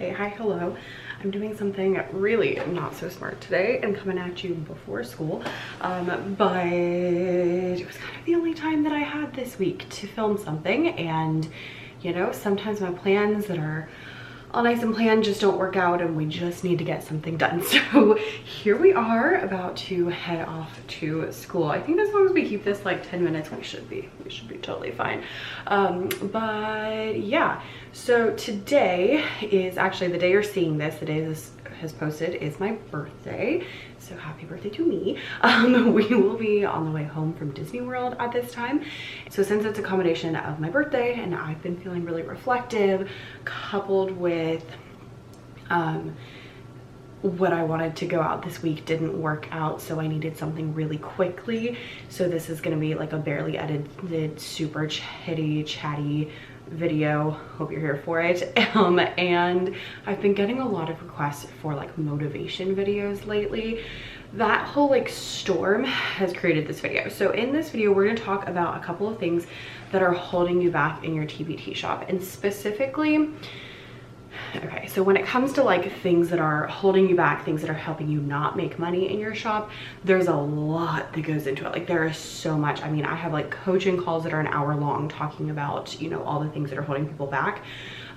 Okay, hi, hello. I'm doing something really not so smart today and coming at you before school, but it was kind of the only time that I had this week to film something, and you know, sometimes my plans that are all nice and planned just don't work out and we just need to get something done. So here we are about to head off to school. I think as long as we keep this like 10 minutes, we should be totally fine. But yeah, so today is actually the day you're seeing this, the day this has posted is my birthday. So happy birthday to me. We will be on the way home from Disney World at this time. So since it's a combination of my birthday and I've been feeling really reflective, coupled with what I wanted to go out this week didn't work out, so I needed something really quickly. So this is gonna be like a barely edited, super chatty video. Hope you're here for it. And I've been getting a lot of requests for like motivation videos lately. That whole like storm has created this video. So in this video, we're going to talk about a couple of things that are holding you back in your TPT shop, and specifically, okay, so when it comes to like things that are holding you back, things that are helping you not make money in your shop, there's a lot that goes into it. Like there is so much. I mean, I have like coaching calls that are an hour long talking about, you know, all the things that are holding people back.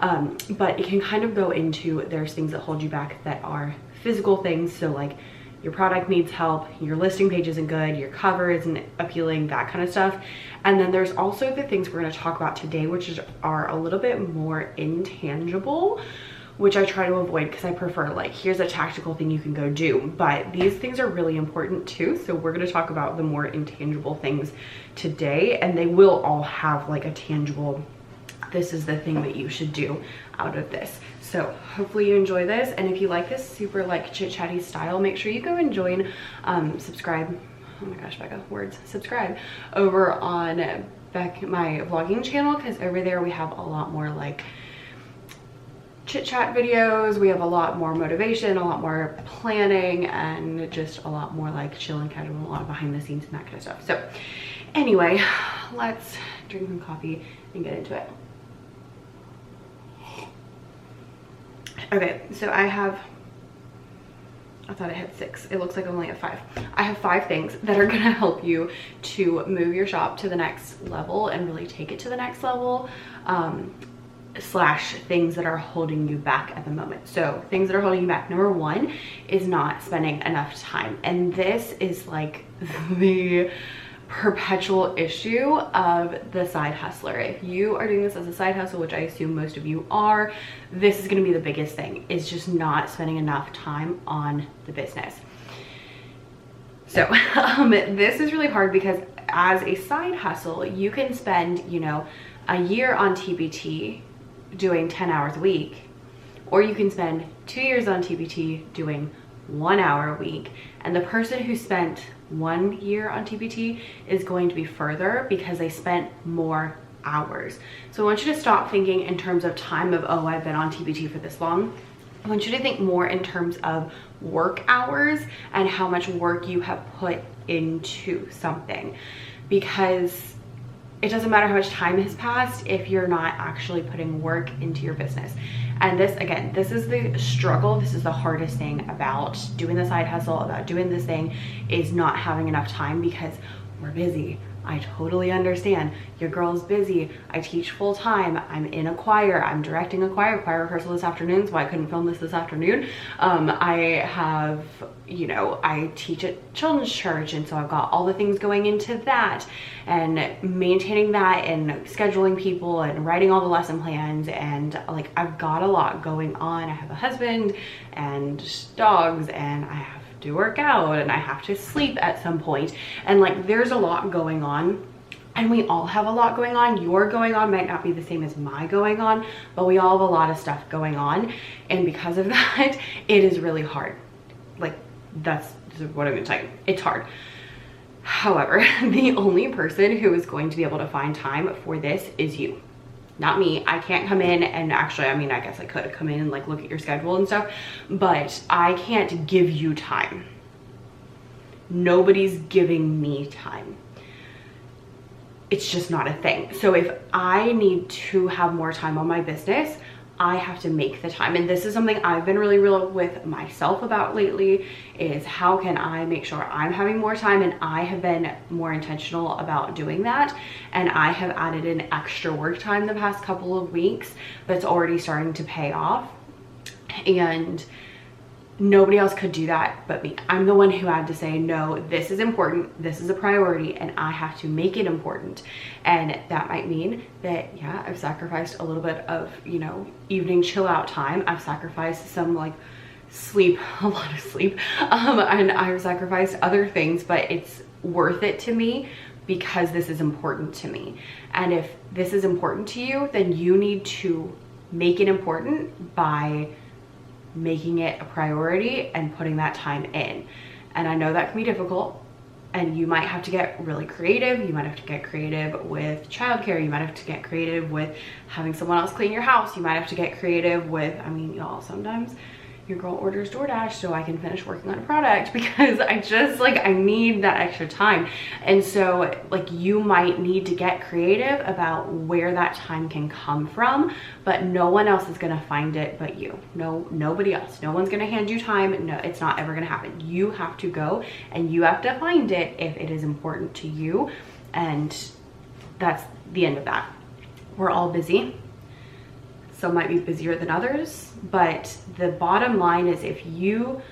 But it can kind of go into, there's things that hold you back that are physical things. So like your product needs help, your listing page isn't good, your cover isn't appealing, that kind of stuff. And then there's also the things we're going to talk about today, which are a little bit more intangible, which I try to avoid because I prefer like, here's a tactical thing you can go do. But these things are really important too. So we're going to talk about the more intangible things today, and they will all have like a tangible, this is the thing that you should do out of this. So hopefully you enjoy this, and if you like this super like chit chatty style, make sure you go and join, subscribe. Oh my gosh, Becca, words. Subscribe over on my vlogging channel, because over there we have a lot more like chit chat videos. We have a lot more motivation, a lot more planning, and just a lot more like chill and casual, a lot of behind the scenes and that kind of stuff. So anyway, let's drink some coffee and get into it. Okay, so I thought I had 6. It looks like I only have 5. I have 5 things that are gonna help you to move your shop to the next level and really take it to the next level, slash things that are holding you back at the moment. So things that are holding you back. Number 1 is not spending enough time. And this is like the perpetual issue of the side hustler. If you are doing this as a side hustle, which I assume most of you are, this is going to be the biggest thing, is just not spending enough time on the business. So this is really hard because as a side hustle, you can spend, you know, a year on TPT doing 10 hours a week, or you can spend 2 years on TPT doing 1 hour a week. And the person who spent 1 year on TPT is going to be further because they spent more hours. So I want you to stop thinking in terms of time of, oh, I've been on TPT for this long. I want you to think more in terms of work hours and how much work you have put into something, because it doesn't matter how much time has passed if you're not actually putting work into your business. And this, again, this is the struggle. This is the hardest thing about doing the side hustle, about doing this thing, is not having enough time, because we're busy. I totally understand. Your girl's busy. I teach full time. I'm in a choir. I'm directing a choir rehearsal this afternoon, so I couldn't film this afternoon. I have, you know, I teach at children's church, and so I've got all the things going into that, and maintaining that, and scheduling people, and writing all the lesson plans, and like I've got a lot going on. I have a husband and dogs, and I have to work out, and I have to sleep at some point, and like there's a lot going on, and we all have a lot going on. Your going on might not be the same as my going on, but we all have a lot of stuff going on, and because of that, it is really hard. Like that's what I'm gonna tell you. It's hard. However, the only person who is going to be able to find time for this is you. Not me. I can't come in and actually, I mean, I guess I could come in and like look at your schedule and stuff, but I can't give you time. Nobody's giving me time. It's just not a thing. So if I need to have more time on my business, I have to make the time. And this is something I've been really real with myself about lately, is how can I make sure I'm having more time, and I have been more intentional about doing that. And I have added in extra work time the past couple of weeks that's already starting to pay off. And nobody else could do that but me. I'm the one who had to say, no, this is important, this is a priority, and I have to make it important. And that might mean that, yeah, I've sacrificed a little bit of, you know, evening chill out time. I've sacrificed some like sleep, a lot of sleep, and I've sacrificed other things, but it's worth it to me because this is important to me. And if this is important to you, then you need to make it important by making it a priority and putting that time in. And I know that can be difficult, and you might have to get really creative. You might have to get creative with childcare. You might have to get creative with having someone else clean your house. You might have to get creative with, I mean, y'all, sometimes your girl orders DoorDash so I can finish working on a product because I just like, I need that extra time. And so like, you might need to get creative about where that time can come from, but no one else is gonna find it but you. Nobody else. No one's gonna hand you time. No, it's not ever gonna happen. You have to go and you have to find it if it is important to you. And that's the end of that. We're all busy. Some might be busier than others, but the bottom line is, if you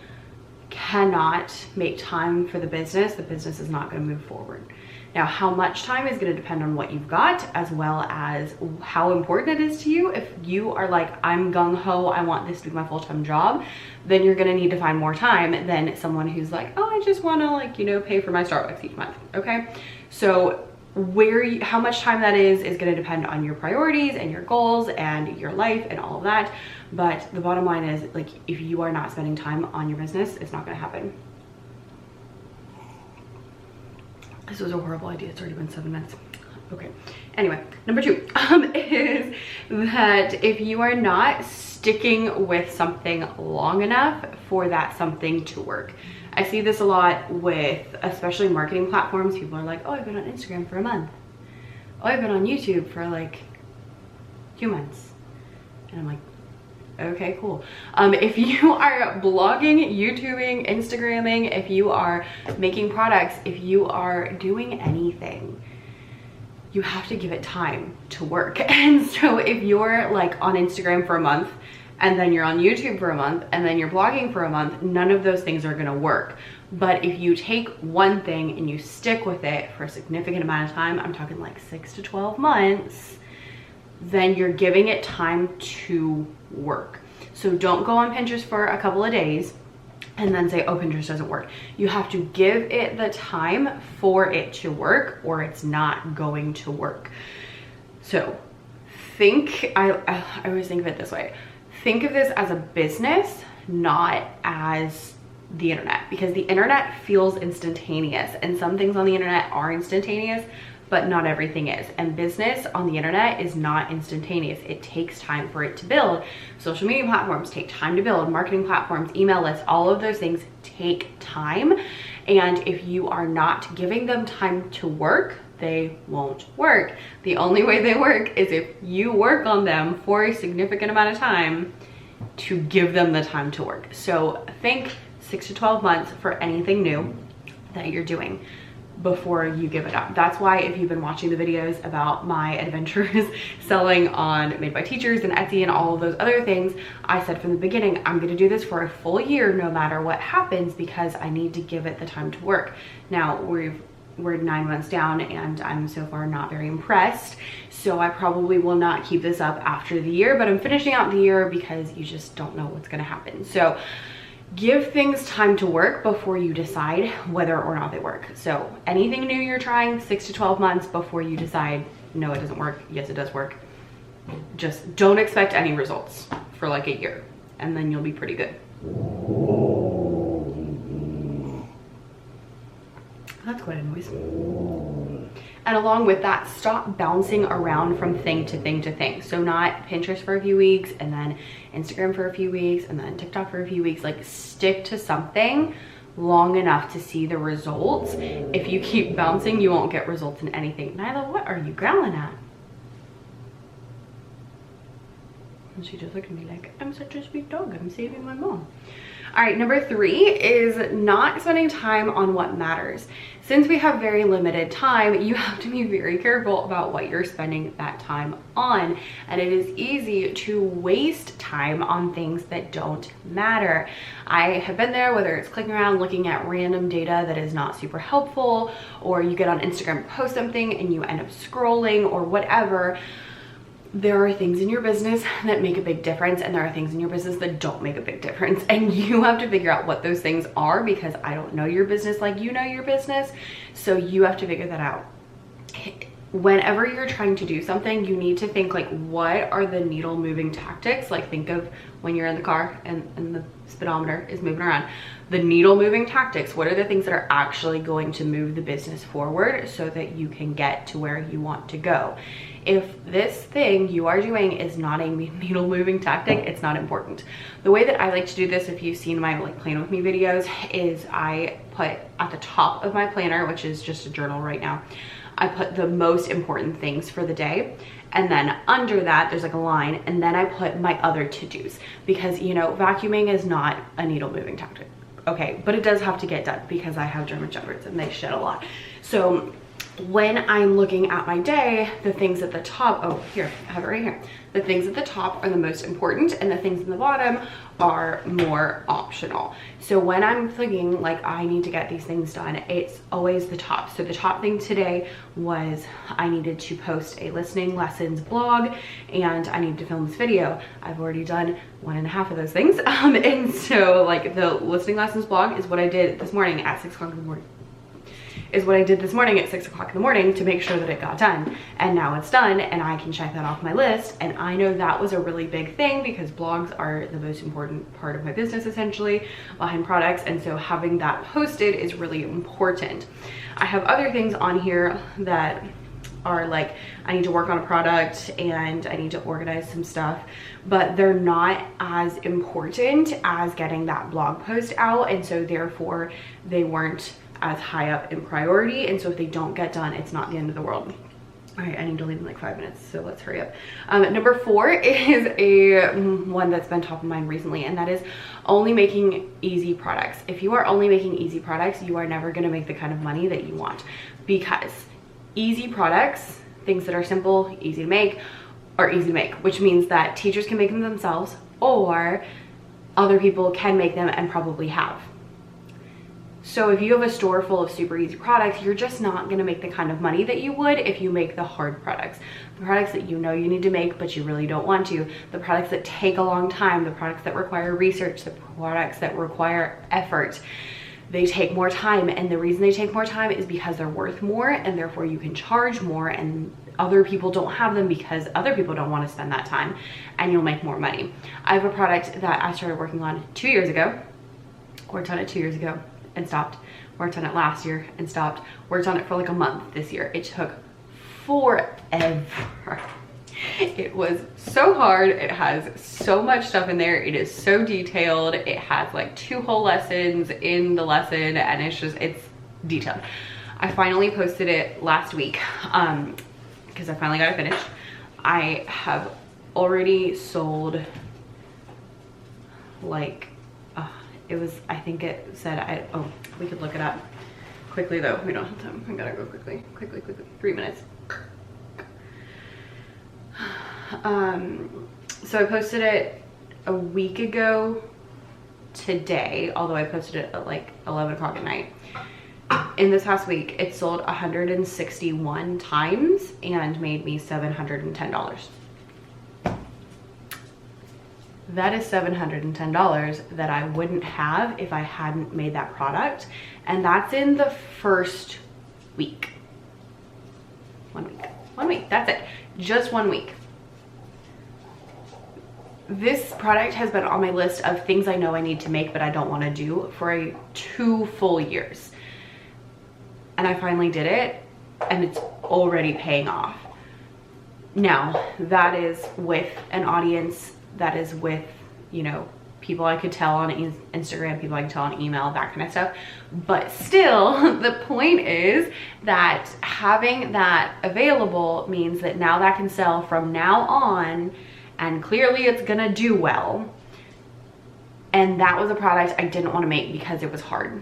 cannot make time for the business is not going to move forward. Now, how much time is going to depend on what you've got, as well as how important it is to you. If you are like, I'm gung-ho, I want this to be my full-time job, then you're going to need to find more time than someone who's like, oh, I just want to, like, you know, pay for my Starbucks each month. Okay, so how much time that is going to depend on your priorities and your goals and your life and all of that. But the bottom line is, like, if you are not spending time on your business, it's not going to happen. This was a horrible idea. It's already been 7 minutes. Okay. Anyway, number 2 is that if you are not sticking with something long enough for that something to work. I see this a lot with, especially marketing platforms. People are like, oh, I've been on Instagram for a month. Oh, I've been on YouTube for like 2 months. And I'm like, okay, cool. If you are blogging, YouTubing, Instagramming, if you are making products, if you are doing anything, you have to give it time to work. And so if you're like on Instagram for a month, and then you're on YouTube for a month, and then you're blogging for a month, none of those things are gonna work. But if you take one thing and you stick with it for a significant amount of time, I'm talking like 6 to 12 months, then you're giving it time to work. So don't go on Pinterest for a couple of days and then say, oh, Pinterest doesn't work. You have to give it the time for it to work, or it's not going to work. So I always think of it this way. Think of this as a business, not as the internet, because the internet feels instantaneous, and some things on the internet are instantaneous, but not everything is. And business on the internet is not instantaneous. It takes time for it to build. Social media platforms take time to build. Marketing platforms, email lists, all of those things take time. And if you are not giving them time to work, they won't work. The only way they work is if you work on them for a significant amount of time to give them the time to work. So think 6 to 12 months for anything new that you're doing before you give it up. That's why if you've been watching the videos about my adventures selling on Made by Teachers and Etsy and all of those other things, I said from the beginning, I'm gonna do this for a full year no matter what happens, because I need to give it the time to work. Now we're 9 months down and I'm so far not very impressed. So I probably will not keep this up after the year, but I'm finishing out the year because you just don't know what's gonna happen. So give things time to work before you decide whether or not they work. So anything new you're trying, 6 to 12 months before you decide, no, it doesn't work, yes, it does work. Just don't expect any results for like a year, and then you'll be pretty good. That's quite a noise. And along with that, stop bouncing around from thing to thing to thing. So not Pinterest for a few weeks, and then Instagram for a few weeks, and then TikTok for a few weeks. Like, stick to something long enough to see the results. If you keep bouncing, you won't get results in anything. Nyla, what are you growling at? And she just looked at me like, I'm such a sweet dog, I'm saving my mom. All right, number 3 is not spending time on what matters. Since we have very limited time, you have to be very careful about what you're spending that time on. And it is easy to waste time on things that don't matter. I have been there, whether it's clicking around, looking at random data that is not super helpful, or you get on Instagram, post something and you end up scrolling or whatever. There are things in your business that make a big difference, and there are things in your business that don't make a big difference, and you have to figure out what those things are, because I don't know your business like you know your business, so you have to figure that out. Whenever you're trying to do something, you need to think like, what are the needle moving tactics? Like, think of when you're in the car and the speedometer is moving around. The needle moving tactics, what are the things that are actually going to move the business forward so that you can get to where you want to go? If this thing you are doing is not a needle moving tactic, it's not important. The way that I like to do this, if you've seen my like plan with me videos, is I put at the top of my planner, which is just a journal right now, I put the most important things for the day. And then under that, there's like a line, and then I put my other to-dos, because, you know, vacuuming is not a needle moving tactic. Okay, but it does have to get done because I have German Shepherds and they shed a lot. So when I'm looking at my day, the things at the top, oh, here, I have it right here. The things at the top are the most important, and the things in the bottom are more optional. So when I'm thinking like I need to get these things done, it's always the top. So the top thing today was I needed to post a listening lessons blog, and I need to film this video. I've already done 1.5 of those things. And so like the listening lessons blog is what I did this morning at 6 o'clock in the morning. Is what I did this morning at 6 o'clock in the morning to make sure that it got done. And now it's done, and I can check that off my list. And I know that was a really big thing, because blogs are the most important part of my business, essentially, behind products. And so having that posted is really important. I have other things on here that are like, I need to work on a product and I need to organize some stuff, but they're not as important as getting that blog post out. And so therefore they weren't as high up in priority, and so if they don't get done, it's not the end of the world. All right, I need to leave in like 5 minutes, so let's hurry up. Number 4 is one that's been top of mind recently, and that is only making easy products. If you are only making easy products, you are never going to make the kind of money that you want, because easy products, things that are simple, easy to make, are easy to make, which means that teachers can make them themselves, or other people can make them and probably have. So if you have a store full of super easy products, you're just not gonna make the kind of money that you would if you make the hard products. The products that you know you need to make, but you really don't want to. The products that take a long time, the products that require research, the products that require effort. They take more time, and the reason they take more time is because they're worth more, and therefore you can charge more, and other people don't have them because other people don't want to spend that time, and you'll make more money. I have a product that I started working on 2 years ago, worked on it 2 years ago, and stopped. Worked on it last year and stopped. Worked on it for like a month this year. It took forever. It was so hard. It has so much stuff in there. It is so detailed. It has like 2 whole lessons in the lesson, and it's detailed. I finally posted it last week because I finally got it finished. I have already sold like, it was, I think it said, oh, we could look it up quickly though. We don't have time. I gotta go quickly. 3 minutes. So I posted it a week ago today, although I posted it at like 11 o'clock at night. In this past week, it sold 161 times and made me $710. That is $710 that I wouldn't have if I hadn't made that product. And that's in the first week. 1 week. 1 week, that's it. Just 1 week. This product has been on my list of things I know I need to make but I don't want to do for 2 full years. And I finally did it, and it's already paying off. Now, that is with an audience, that is with, you know, people I could tell on Instagram, people I could tell on email, that kind of stuff. But still, the point is that having that available means that now that can sell from now on, and clearly it's gonna do well. And that was a product I didn't want to make because it was hard.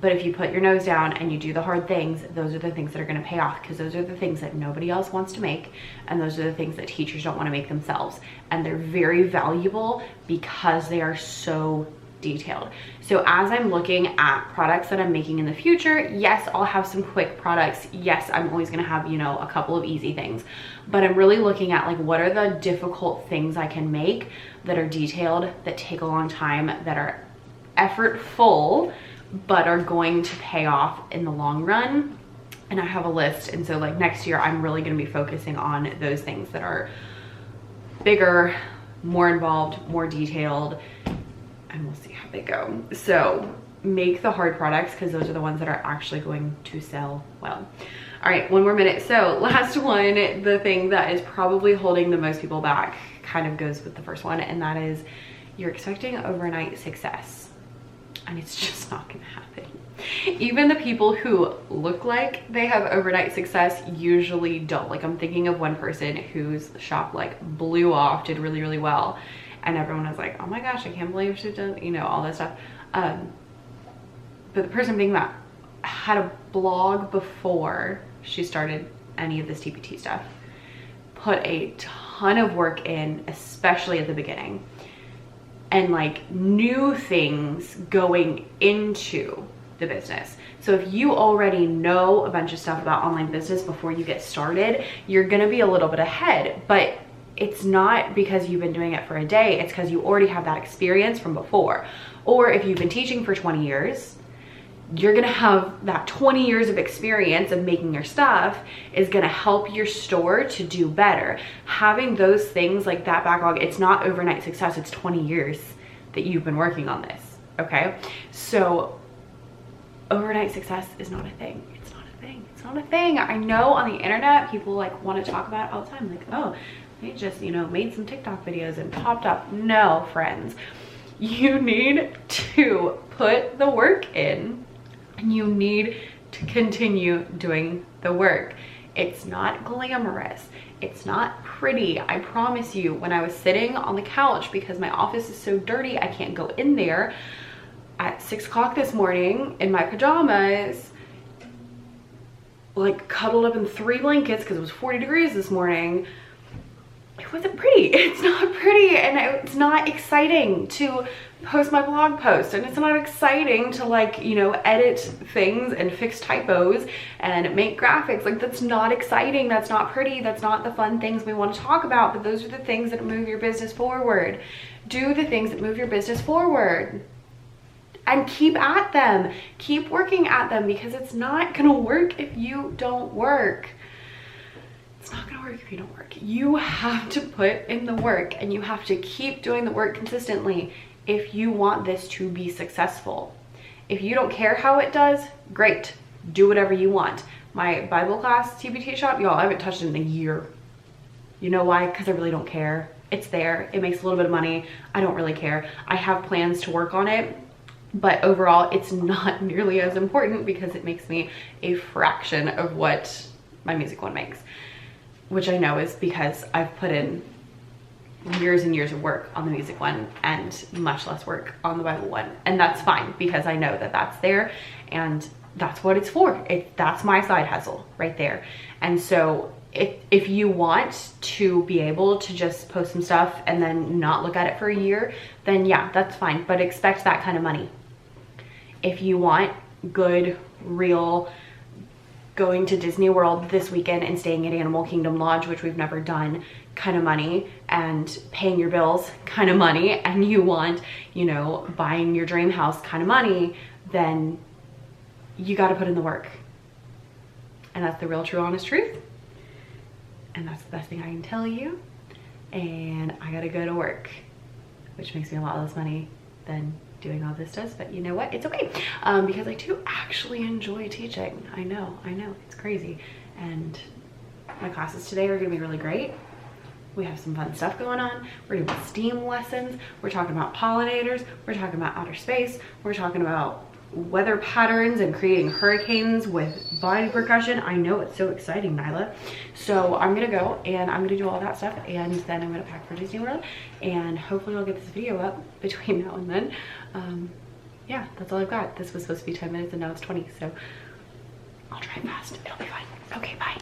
But if you put your nose down and you do the hard things, those are the things that are going to pay off, because those are the things that nobody else wants to make, and those are the things that teachers don't want to make themselves. And they're very valuable because they are so detailed. So as I'm looking at products that I'm making in the future, yes, I'll have some quick products. Yes, I'm always going to have, you know, a couple of easy things, but I'm really looking at like, what are the difficult things I can make that are detailed, that take a long time, that are effortful, but are going to pay off in the long run. And I have a list. And so like next year, I'm really going to be focusing on those things that are bigger, more involved, more detailed, and we'll see how they go. So make the hard products, because those are the ones that are actually going to sell well. All right, one more minute. So last one, the thing that is probably holding the most people back kind of goes with the first one, and that is you're expecting overnight success. And it's just not gonna happen. Even the people who look like they have overnight success usually don't. Like, I'm thinking of one person whose shop like blew off, did really, really well. And everyone was like, oh my gosh, I can't believe she did, you know, all this stuff. But the person being that had a blog before she started any of this TPT stuff, put a ton of work in, especially at the beginning, and like new things going into the business. So if you already know a bunch of stuff about online business before you get started, you're gonna be a little bit ahead. But it's not because you've been doing it for a day, it's because you already have that experience from before. Or if you've been teaching for 20 years, you're gonna have that 20 years of experience of making your stuff is gonna help your store to do better. Having those things like that backlog, it's not overnight success, it's 20 years that you've been working on this, okay? So overnight success is not a thing. It's not a thing. It's not a thing. I know on the internet, people like wanna talk about it all the time. Like, oh, they just, you know, made some TikTok videos and popped up. No, friends, you need to put the work in. And you need to continue doing the work. It's not glamorous. It's not pretty. I promise you, when I was sitting on the couch, because my office is so dirty, I can't go in there, at 6 o'clock this morning in my pajamas, like cuddled up in 3 blankets because it was 40 degrees this morning, it wasn't pretty. It's not pretty, and it's not exciting to post my blog post, and it's not exciting to, like, you know, edit things and fix typos and make graphics. Like, that's not exciting, that's not pretty, that's not the fun things we want to talk about, but those are the things that move your business forward. Do the things that move your business forward and keep at them. Keep working at them, because it's not gonna work if you don't work. It's not gonna work if you don't work. You have to put in the work, and you have to keep doing the work consistently if you want this to be successful. If you don't care how it does, great, do whatever you want. My Bible class TPT shop, y'all, I haven't touched it in a year. You know why? Because I really don't care. It's there, it makes a little bit of money, I don't really care. I have plans to work on it, but overall it's not nearly as important because it makes me a fraction of what my music one makes, which I know is because I've put in years and years of work on the music one and much less work on the Bible one. And that's fine, because I know that that's there and that's what it's for. That's my side hustle right there. And so if you want to be able to just post some stuff and then not look at it for a year, then yeah, that's fine, but expect that kind of money. If you want good, real, going to Disney World this weekend and staying at Animal Kingdom Lodge, which we've never done, kind of money, and paying your bills kind of money, and you want, you know, buying your dream house kind of money, then you got to put in the work. And that's the real, true, honest truth. And that's the best thing I can tell you. And I got to go to work, which makes me a lot less money than doing all this does, but you know what, it's okay, because I do actually enjoy teaching. I know, it's crazy. And my classes today are gonna be really great. We have some fun stuff going on. We're doing STEAM lessons, we're talking about pollinators, we're talking about outer space, we're talking about weather patterns and creating hurricanes with body percussion. I know, it's so exciting, Nyla. So I'm gonna go and I'm gonna do all that stuff, and then I'm gonna pack for Disney World, and hopefully I'll get this video up between now and then. Yeah, that's all I've got. This was supposed to be 10 minutes and now it's 20, so I'll try fast. It'll be fine. Okay, bye.